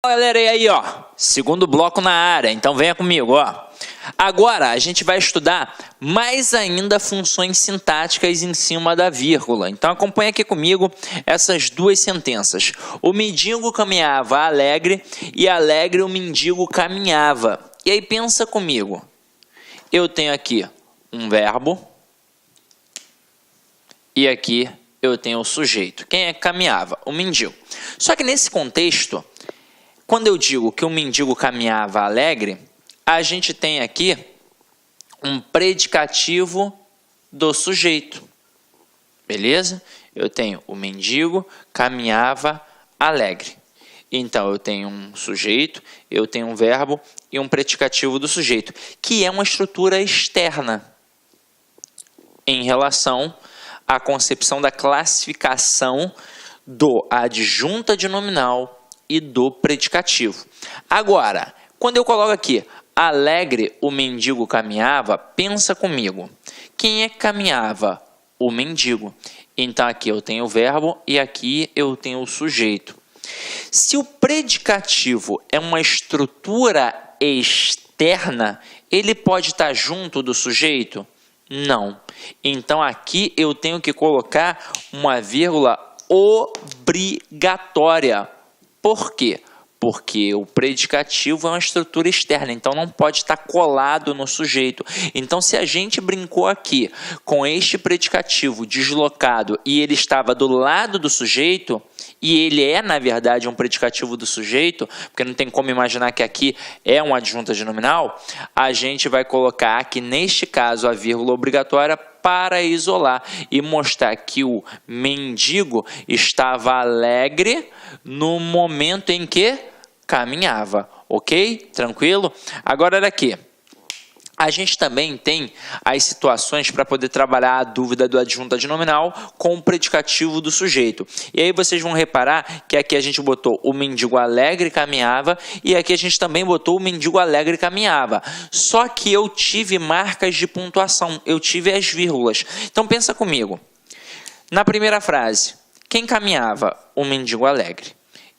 Galera, e aí, ó, segundo bloco na área, então venha comigo, ó. Agora a gente vai estudar mais ainda funções sintáticas em cima da vírgula. Então acompanha aqui comigo essas duas sentenças. O mendigo caminhava alegre e alegre o mendigo caminhava. E aí pensa comigo. Eu tenho aqui um verbo e aqui eu tenho o sujeito. Quem é que caminhava? O mendigo. Só que nesse contexto, quando eu digo que o mendigo caminhava alegre, a gente tem aqui um predicativo do sujeito. Beleza? Eu tenho o mendigo caminhava alegre. Então, eu tenho um sujeito, eu tenho um verbo e um predicativo do sujeito, que é uma estrutura externa em relação à concepção da classificação do adjunta de nominal e do predicativo. Agora, quando eu coloco aqui, alegre o mendigo caminhava, pensa comigo. Quem é que caminhava? O mendigo. Então, aqui eu tenho o verbo e aqui eu tenho o sujeito. Se o predicativo é uma estrutura externa, ele pode estar junto do sujeito? Não. Então, aqui eu tenho que colocar uma vírgula obrigatória. Por quê? Porque o predicativo é uma estrutura externa, então não pode estar colado no sujeito. Então, se a gente brincou aqui com este predicativo deslocado e ele estava do lado do sujeito, e ele é, na verdade, um predicativo do sujeito, porque não tem como imaginar que aqui é uma adjunta de nominal, a gente vai colocar aqui, neste caso, a vírgula obrigatória para isolar e mostrar que o mendigo estava alegre no momento em que caminhava, ok? Tranquilo? Agora, olha aqui. A gente também tem as situações para poder trabalhar a dúvida do adjunta de nominal com o predicativo do sujeito. E aí vocês vão reparar que aqui a gente botou o mendigo alegre caminhava e aqui a gente também botou o mendigo alegre caminhava. Só que eu tive marcas de pontuação, eu tive as vírgulas. Então pensa comigo. Na primeira frase, quem caminhava? O mendigo alegre.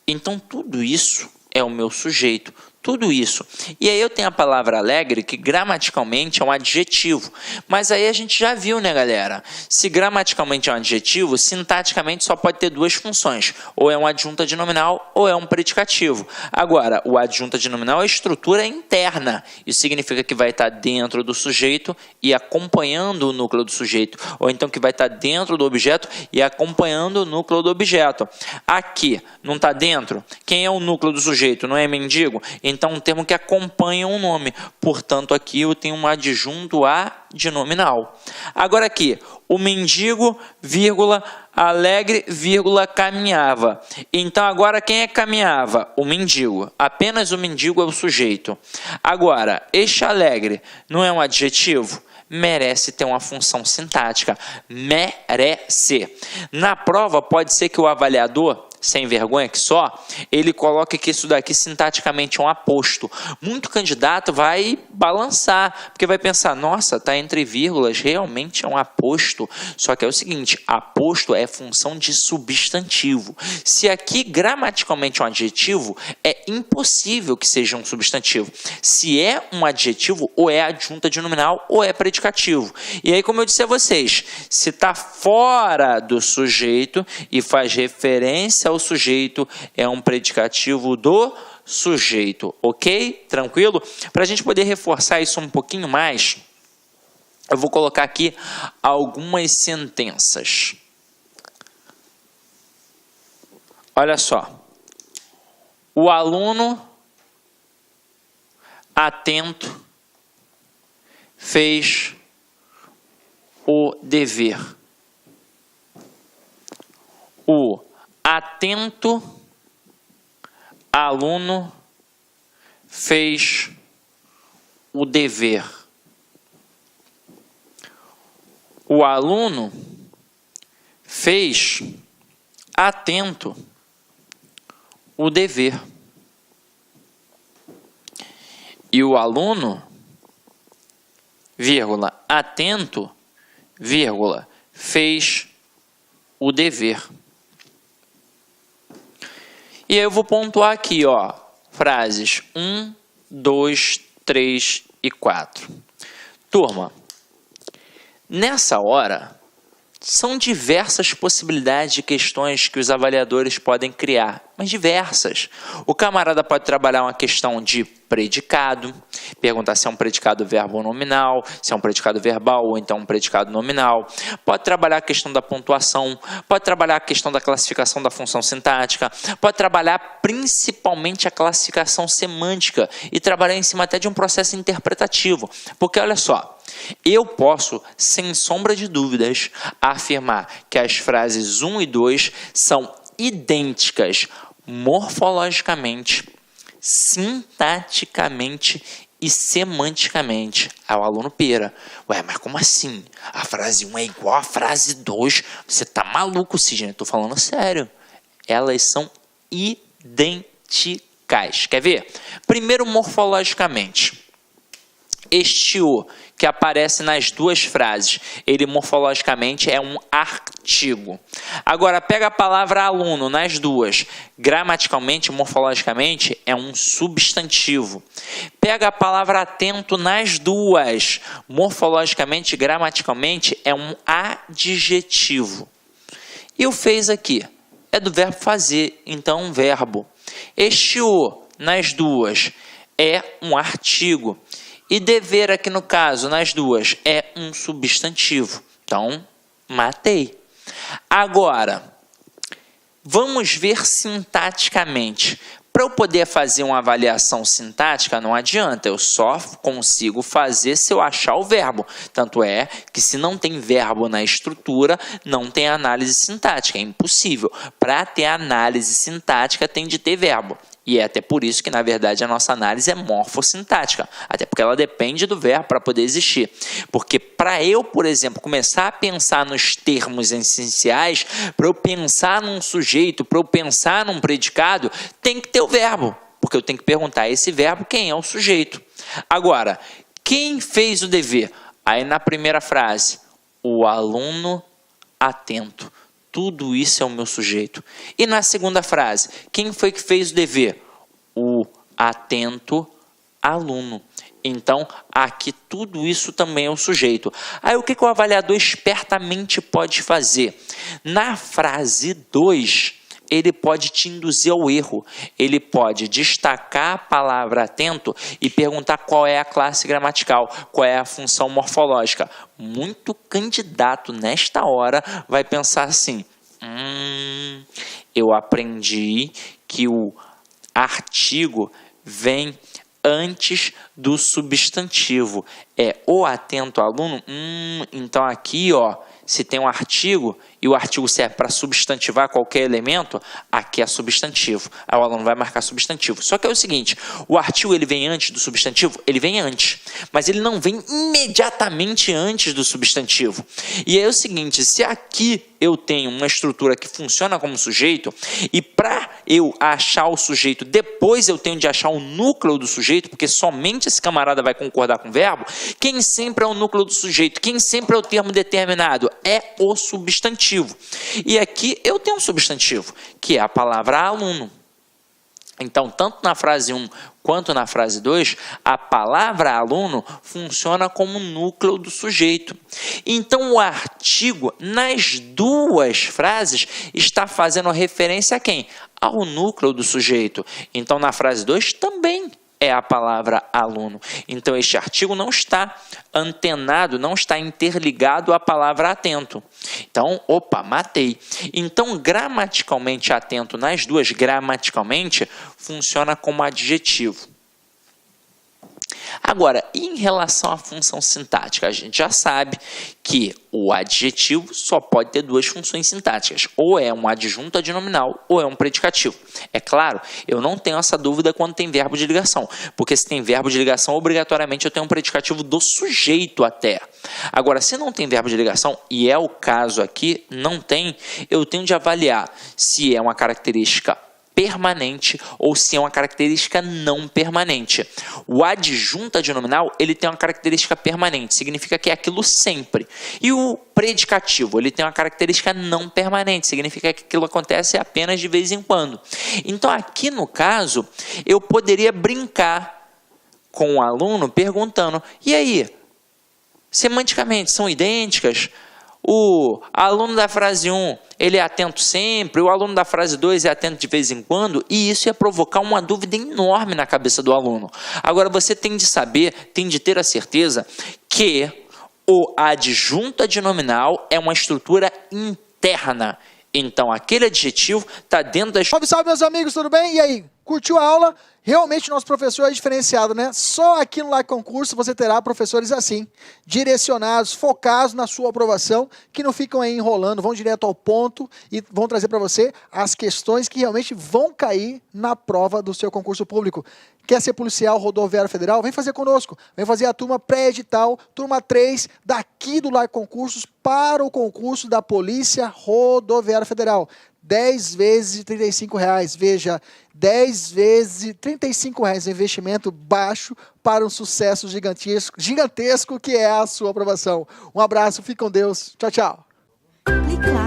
Então tudo isso é o meu sujeito. Tudo isso. E aí eu tenho a palavra alegre, que gramaticalmente é um adjetivo. Mas aí a gente já viu, né, galera? Se gramaticalmente é um adjetivo, sintaticamente só pode ter duas funções. Ou é um adjunta de nominal, ou é um predicativo. Agora, o adjunta de nominal é estrutura interna. Isso significa que vai estar dentro do sujeito e acompanhando o núcleo do sujeito. Ou então que vai estar dentro do objeto e acompanhando o núcleo do objeto. Aqui, não está dentro? Quem é o núcleo do sujeito? Não é mendigo? Então, um termo que acompanha um nome. Portanto, aqui eu tenho um adjunto a de nominal. Agora aqui, o mendigo, vírgula, alegre, vírgula, caminhava. Então, agora quem é que caminhava? O mendigo. Apenas o mendigo é o sujeito. Agora, este alegre não é um adjetivo? Merece ter uma função sintática. Merece. Na prova, pode ser que o avaliador, sem vergonha que só, ele coloca que isso daqui sintaticamente é um aposto. Muito candidato vai balançar, porque vai pensar, nossa, tá entre vírgulas, realmente é um aposto. Só que é o seguinte, aposto é função de substantivo. Se aqui gramaticalmente é um adjetivo, é impossível que seja um substantivo. Se é um adjetivo, ou é adjunta de nominal, ou é predicativo. E aí, como eu disse a vocês, se está fora do sujeito e faz referência ao sujeito, é um predicativo do sujeito, ok? Tranquilo? Para a gente poder reforçar isso um pouquinho mais, eu vou colocar aqui algumas sentenças. Olha só. O aluno atento fez o dever. O atento aluno fez o dever. O aluno fez atento o dever. E o aluno, vírgula, atento, vírgula, fez o dever. E aí eu vou pontuar aqui, ó, frases 1, 2, 3 e 4. Turma, nessa hora, são diversas possibilidades de questões que os avaliadores podem criar, mas diversas. O camarada pode trabalhar uma questão de predicado, perguntar se é um predicado verbo ou nominal, se é um predicado verbal ou então um predicado nominal. Pode trabalhar a questão da pontuação, pode trabalhar a questão da classificação da função sintática, pode trabalhar principalmente a classificação semântica e trabalhar em cima até de um processo interpretativo. Porque olha só, eu posso, sem sombra de dúvidas, afirmar que as frases 1 e 2 são idênticas morfologicamente, sintaticamente e semanticamente ao aluno Pera. Ué, mas como assim? A frase 1 é igual à frase 2? Você tá maluco, Sidney? Eu tô falando sério. Elas são idênticas. Quer ver? Primeiro, morfologicamente. Este O, que aparece nas duas frases, ele morfologicamente é um artigo. Agora, pega a palavra aluno nas duas. Gramaticalmente, morfologicamente, é um substantivo. Pega a palavra atento nas duas. Morfologicamente, gramaticalmente, é um adjetivo. E o fez aqui é do verbo fazer, então um verbo. Este O, nas duas, é um artigo. E dever aqui no caso, nas duas, é um substantivo. Então, matei. Agora, vamos ver sintaticamente. Para eu poder fazer uma avaliação sintática, não adianta, eu só consigo fazer se eu achar o verbo. Tanto é que se não tem verbo na estrutura, não tem análise sintática, é impossível. Para ter análise sintática, tem de ter verbo. E é até por isso que, na verdade, a nossa análise é morfossintática. Até porque ela depende do verbo para poder existir. Porque para eu, por exemplo, começar a pensar nos termos essenciais, para eu pensar num sujeito, para eu pensar num predicado, tem que ter o verbo. Porque eu tenho que perguntar a esse verbo quem é o sujeito. Agora, quem fez o dever? Aí na primeira frase, o aluno atento. Tudo isso é o meu sujeito. E na segunda frase, quem foi que fez o dever? O atento aluno. Então, aqui tudo isso também é o sujeito. Aí o que o avaliador espertamente pode fazer? Na frase 2, ele pode te induzir ao erro. Ele pode destacar a palavra atento e perguntar qual é a classe gramatical, qual é a função morfológica. Muito candidato nesta hora vai pensar assim: eu aprendi que o artigo vem antes do substantivo. É o atento aluno? Então aqui, ó, se tem um artigo e o artigo serve para substantivar qualquer elemento, aqui é substantivo. Aí o aluno vai marcar substantivo. Só que é o seguinte, o artigo ele vem antes do substantivo? Ele vem antes, mas ele não vem imediatamente antes do substantivo. E aí é o seguinte, se aqui eu tenho uma estrutura que funciona como sujeito, e para eu achar o sujeito, depois eu tenho de achar o núcleo do sujeito, porque somente esse camarada vai concordar com o verbo, quem sempre é o núcleo do sujeito? Quem sempre é o termo determinado? É o substantivo. E aqui eu tenho um substantivo, que é a palavra aluno. Então, tanto na frase 1 quanto na frase 2, a palavra aluno funciona como núcleo do sujeito. Então, o artigo, nas duas frases, está fazendo referência a quem? Ao núcleo do sujeito. Então, na frase 2 também é a palavra aluno. Então, este artigo não está antenado, não está interligado à palavra atento. Então, opa, matei. Então, gramaticalmente atento nas duas, gramaticalmente, funciona como adjetivo. Agora, em relação à função sintática, a gente já sabe que o adjetivo só pode ter duas funções sintáticas, ou é um adjunto adnominal ou é um predicativo. É claro, eu não tenho essa dúvida quando tem verbo de ligação, porque se tem verbo de ligação, obrigatoriamente eu tenho um predicativo do sujeito até. Agora, se não tem verbo de ligação, e é o caso aqui, não tem, eu tenho de avaliar se é uma característica permanente ou se é uma característica não permanente. O adjunto adnominal, ele tem uma característica permanente, significa que é aquilo sempre. E o predicativo, ele tem uma característica não permanente, significa que aquilo acontece apenas de vez em quando. Então, aqui no caso, eu poderia brincar com o aluno perguntando: e aí, semanticamente são idênticas? O aluno da frase 1, ele é atento sempre, o aluno da frase 2 é atento de vez em quando, e isso ia provocar uma dúvida enorme na cabeça do aluno. Agora, você tem de saber, tem de ter a certeza que o adjunto adnominal é uma estrutura interna. Então, aquele adjetivo está dentro da... Salve, salve, meus amigos, tudo bem? E aí, curtiu a aula? Realmente, nosso professor é diferenciado, né? Só aqui no Like Concurso você terá professores assim, direcionados, focados na sua aprovação, que não ficam aí enrolando, vão direto ao ponto e vão trazer para você as questões que realmente vão cair na prova do seu concurso público. Quer ser policial rodoviário federal? Vem fazer conosco. Vem fazer a turma pré-edital, turma 3, daqui do Like Concursos para o concurso da Polícia Rodoviária Federal. 10 vezes de R$35. Veja, 10 vezes de R$35, investimento baixo para um sucesso gigantesco que é a sua aprovação. Um abraço, fique com Deus. Tchau, tchau. Clique lá